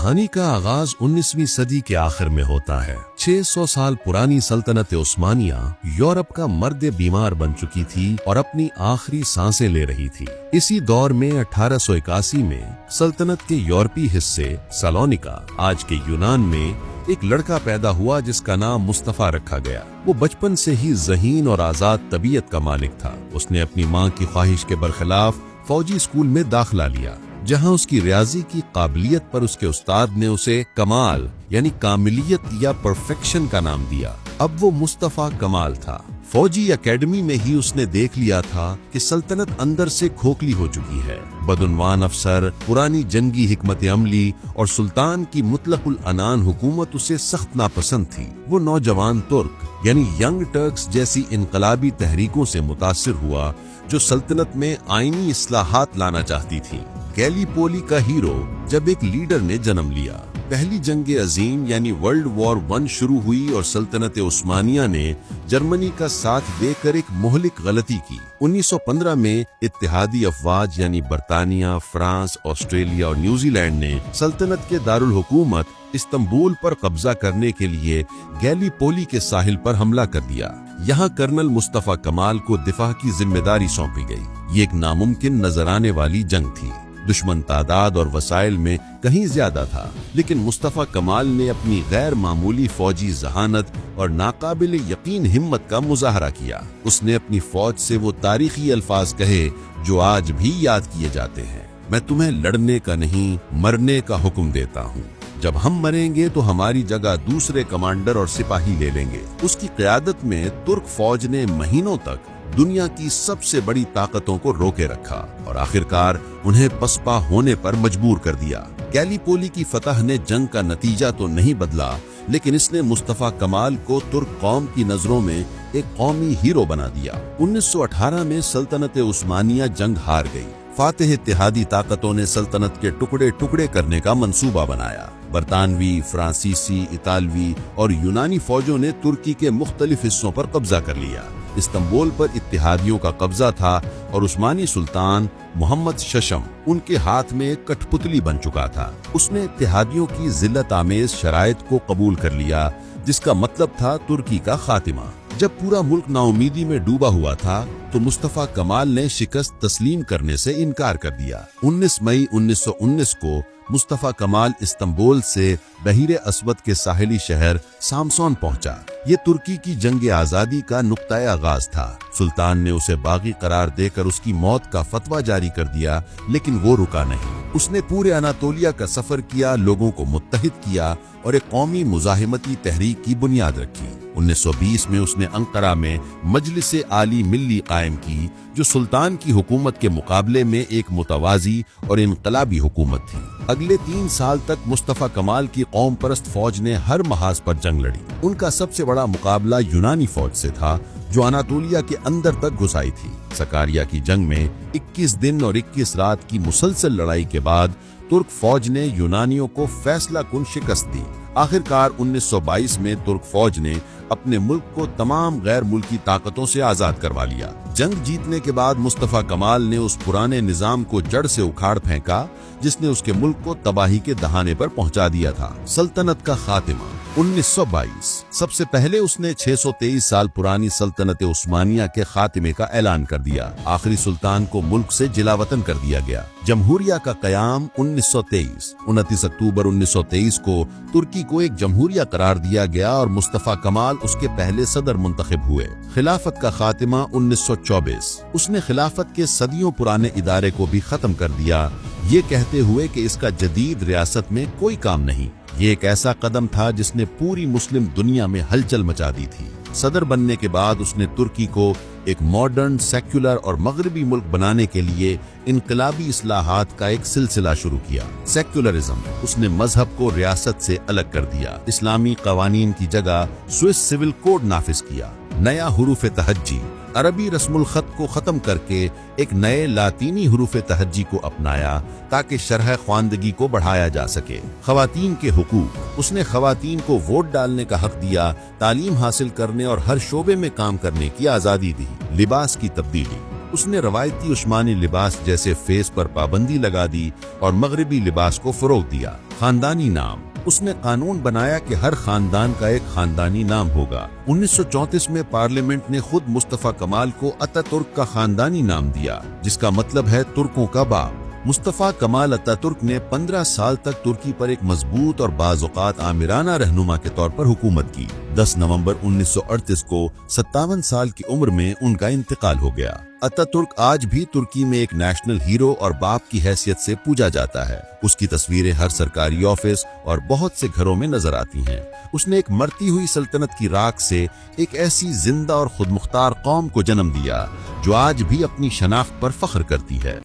کہانی کا آغاز 19ویں صدی کے آخر میں ہوتا ہے۔ 600 سال پرانی سلطنت عثمانیہ یورپ کا مرد بیمار بن چکی تھی اور اپنی آخری سانسیں لے رہی تھی۔ اسی دور میں 1881 میں سلطنت کے یورپی حصے سالونیکا، آج کے یونان میں، ایک لڑکا پیدا ہوا جس کا نام مصطفیٰ رکھا گیا۔ وہ بچپن سے ہی ذہین اور آزاد طبیعت کا مالک تھا۔ اس نے اپنی ماں کی خواہش کے برخلاف فوجی اسکول میں داخلہ لیا، جہاں اس کی ریاضی کی قابلیت پر اس کے استاد نے اسے کمال یعنی کاملیت یا پرفیکشن کا نام دیا۔ اب وہ مصطفیٰ کمال تھا۔ فوجی اکیڈمی میں ہی اس نے دیکھ لیا تھا کہ سلطنت اندر سے کھوکھلی ہو چکی ہے۔ بدعنوان افسر، پرانی جنگی حکمت عملی اور سلطان کی مطلق العنان حکومت اسے سخت ناپسند تھی۔ وہ نوجوان ترک یعنی ینگ ٹرکس جیسی انقلابی تحریکوں سے متاثر ہوا جو سلطنت میں آئینی اصلاحات لانا چاہتی تھی۔ گیلی پولی کا ہیرو جب ایک لیڈر نے جنم لیا۔ پہلی جنگ عظیم یعنی ورلڈ وار 1 شروع ہوئی اور سلطنت عثمانیہ نے جرمنی کا ساتھ دے کر ایک مہلک غلطی کی۔ 1915 میں اتحادی افواج یعنی برطانیہ، فرانس، آسٹریلیا اور نیوزی لینڈ نے سلطنت کے دارالحکومت استنبول پر قبضہ کرنے کے لیے گیلی پولی کے ساحل پر حملہ کر دیا۔ یہاں کرنل مصطفیٰ کمال کو دفاع کی ذمہ داری سونپی گئی۔ یہ ایک ناممکن نظر آنے والی جنگ تھی۔ دشمن تعداد اور وسائل میں کہیں زیادہ تھا، لیکن مصطفیٰ کمال نے اپنی غیر معمولی فوجی ذہانت اور ناقابل یقین ہمت کا مظاہرہ کیا۔ اس نے اپنی فوج سے وہ تاریخی الفاظ کہے جو آج بھی یاد کیے جاتے ہیں: میں تمہیں لڑنے کا نہیں، مرنے کا حکم دیتا ہوں۔ جب ہم مریں گے تو ہماری جگہ دوسرے کمانڈر اور سپاہی لے لیں گے۔ اس کی قیادت میں ترک فوج نے مہینوں تک دنیا کی سب سے بڑی طاقتوں کو روکے رکھا اور آخرکار انہیں پسپا ہونے پر مجبور کر دیا۔ گیلی پولی کی فتح نے جنگ کا نتیجہ تو نہیں بدلا، لیکن اس نے مصطفیٰ کمال کو ترک قوم کی نظروں میں ایک قومی ہیرو بنا دیا۔ 1918 میں سلطنت عثمانیہ جنگ ہار گئی۔ فاتح اتحادی طاقتوں نے سلطنت کے ٹکڑے ٹکڑے کرنے کا منصوبہ بنایا۔ برطانوی، فرانسیسی، اطالوی اور یونانی فوجوں نے ترکی کے مختلف حصوں پر قبضہ کر لیا۔ استنبول پر اتحادیوں کا قبضہ تھا اور عثمانی سلطان محمد ششم ان کے ہاتھ میں ایک کٹھ پتلی بن چکا تھا۔ اس نے اتحادیوں کی ذلت آمیز شرائط کو قبول کر لیا، جس کا مطلب تھا ترکی کا خاتمہ۔ جب پورا ملک نا امیدی میں ڈوبا ہوا تھا تو مصطفیٰ کمال نے شکست تسلیم کرنے سے انکار کر دیا۔ 19 مئی 1919 کو مصطفیٰ کمال استنبول سے بحیر اسود کے ساحلی شہر سامسون پہنچا۔ یہ ترکی کی جنگ آزادی کا نقطۂ آغاز تھا۔ سلطان نے اسے باغی قرار دے کر اس کی موت کا فتویٰ جاری کر دیا، لیکن وہ رکا نہیں۔ اس نے پورے اناطولیہ کا سفر کیا، لوگوں کو متحد کیا اور ایک قومی مزاحمتی تحریک کی بنیاد رکھی۔ 1920 میں اس نے انقرہ میں مجلس عالی ملی قائم کی، جو سلطان کی حکومت کے مقابلے میں ایک متوازی اور انقلابی حکومت تھی۔ اگلے 3 سال تک مصطفیٰ کمال کی قوم پرست فوج نے ہر محاذ پر جنگ لڑی۔ ان کا سب سے بڑا مقابلہ یونانی فوج سے تھا، جو اناطولیہ کے اندر تک گھس آئی تھی۔ سکاریا کی جنگ میں 21 دن اور 21 رات کی مسلسل لڑائی کے بعد ترک فوج نے یونانیوں کو فیصلہ کن شکست دی۔ آخرکار 1922 میں ترک فوج نے اپنے ملک کو تمام غیر ملکی طاقتوں سے آزاد کروا لیا۔ جنگ جیتنے کے بعد مصطفیٰ کمال نے اس پرانے نظام کو جڑ سے اکھاڑ پھینکا جس نے اس کے ملک کو تباہی کے دہانے پر پہنچا دیا تھا۔ سلطنت کا خاتمہ 1922۔ سب سے پہلے اس نے 623 سال پرانی سلطنت عثمانیہ کے خاتمے کا اعلان کر دیا۔ آخری سلطان کو ملک سے جلا وطن کر دیا گیا۔ جمہوریہ کا قیام 1923۔ 29 اکتوبر 1923 کو ترکی کو ایک جمہوریہ قرار دیا گیا اور مصطفیٰ کمال اس کے پہلے صدر منتخب ہوئے۔ خلافت کا خاتمہ 1924۔ اس نے خلافت کے صدیوں پرانے ادارے کو بھی ختم کر دیا، یہ کہتے ہوئے کہ اس کا جدید ریاست میں کوئی کام نہیں۔ یہ ایک ایسا قدم تھا جس نے پوری مسلم دنیا میں ہلچل مچا دی تھی۔ صدر بننے کے بعد اس نے ترکی کو ایک ماڈرن، سیکولر اور مغربی ملک بنانے کے لیے انقلابی اصلاحات کا ایک سلسلہ شروع کیا۔ سیکولرزم، اس نے مذہب کو ریاست سے الگ کر دیا، اسلامی قوانین کی جگہ سوئس سول کوڈ نافذ کیا، نیا حروف تہجی، عربی رسم الخط کو ختم کر کے ایک نئے لاطینی حروف تہجی کو اپنایا تاکہ شرح خواندگی کو بڑھایا جا سکے۔ خواتین کے حقوق، اس نے خواتین کو ووٹ ڈالنے کا حق دیا، تعلیم حاصل کرنے اور ہر شعبے میں کام کرنے کی آزادی دی۔ لباس کی تبدیلی، اس نے روایتی عثمانی لباس جیسے فیس پر پابندی لگا دی اور مغربی لباس کو فروغ دیا۔ خاندانی نام، اس نے قانون بنایا کہ ہر خاندان کا ایک خاندانی نام ہوگا۔ 1934 میں پارلیمنٹ نے خود مصطفیٰ کمال کو اتا ترک کا خاندانی نام دیا، جس کا مطلب ہے ترکوں کا باپ۔ مصطفیٰ کمال اتا ترک نے 15 سال تک ترکی پر ایک مضبوط اور بعض اوقات آمرانہ رہنما کے طور پر حکومت کی۔ 10 نومبر 1938 کو 57 سال کی عمر میں ان کا انتقال ہو گیا۔ اتا ترک آج بھی ترکی میں ایک نیشنل ہیرو اور باپ کی حیثیت سے پوجا جاتا ہے۔ اس کی تصویریں ہر سرکاری آفس اور بہت سے گھروں میں نظر آتی ہیں۔ اس نے ایک مرتی ہوئی سلطنت کی راکھ سے ایک ایسی زندہ اور خود مختار قوم کو جنم دیا جو آج بھی اپنی شناخت پر فخر کرتی ہے۔